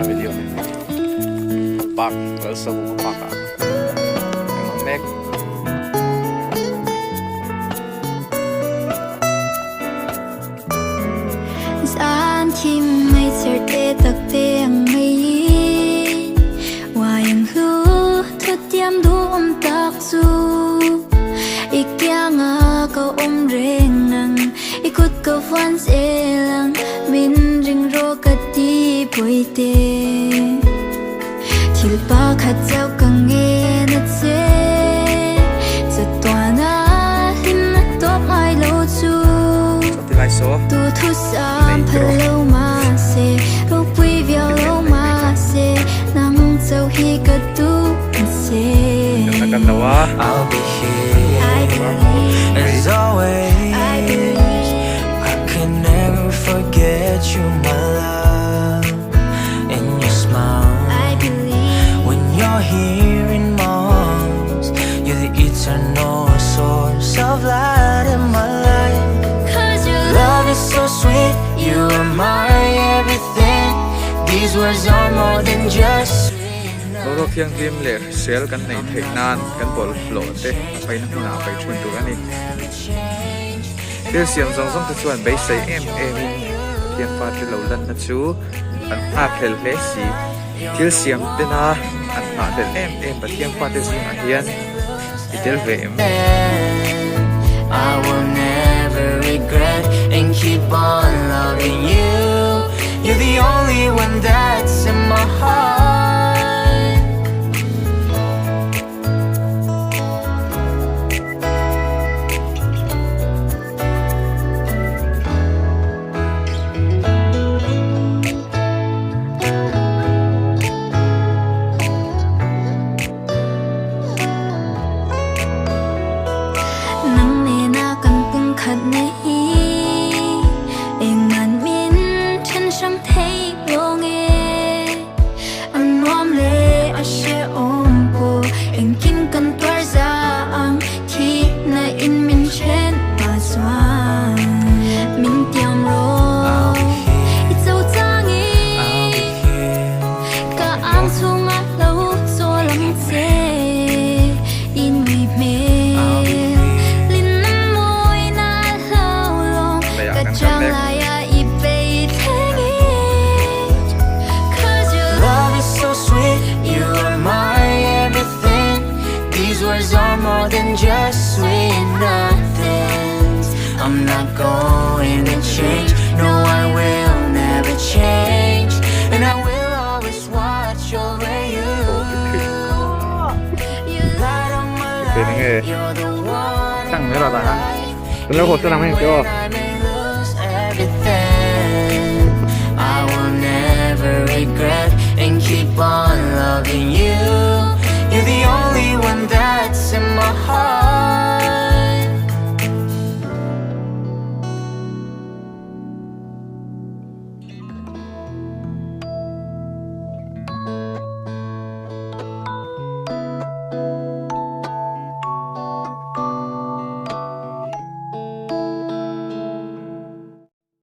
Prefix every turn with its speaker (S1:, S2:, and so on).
S1: video Park, Lalsavunga Park mek
S2: Saan thì mây ser tê tắc tê ang mây Wayang hu thut tiam du tak su Ikya nga ka reng nang Ikut ka van se lang Min ring ro ka ti poi te Thil pa khat chau ka nge na che Sa toa na lim na top ai lo chu Tu thu sam phalo ma se ro pui viao lo ma se nang chau hi ka tu se
S3: I'll be here as always. I can never forget you, my love, and your smile. When you're here in my arms, you're the eternal source of light in my life. Love is so sweet, you are my everything. These words are more than just
S1: Ro khiang tim le sel kan nei thei nan kan bol flo te pai na na pai thun tu ani te siam zong zong te chuan bai sai em tiang pa te lo lan na chu an a khel le si til siam te na an na te em pa tiang pa te sing a hian itel ve em
S3: I will never regret and keep on loving you. You're the only one that's in my heart.
S2: Nang ne na kan pung khat nei Eng man min chen sham thei lo nge An nuam le a she om po Eng kin kan twar za ang Thi na in min chen pa swan Min tiam ro I chau chang Ka ang sunga lo so lam che In we me
S3: Are more than just sweet nothings. I'm not going to change. No, I will never change, and I will always watch over you. You light on my life. You're the one.
S1: Tăng nữa là ta. Nó hột cho làm hay chưa?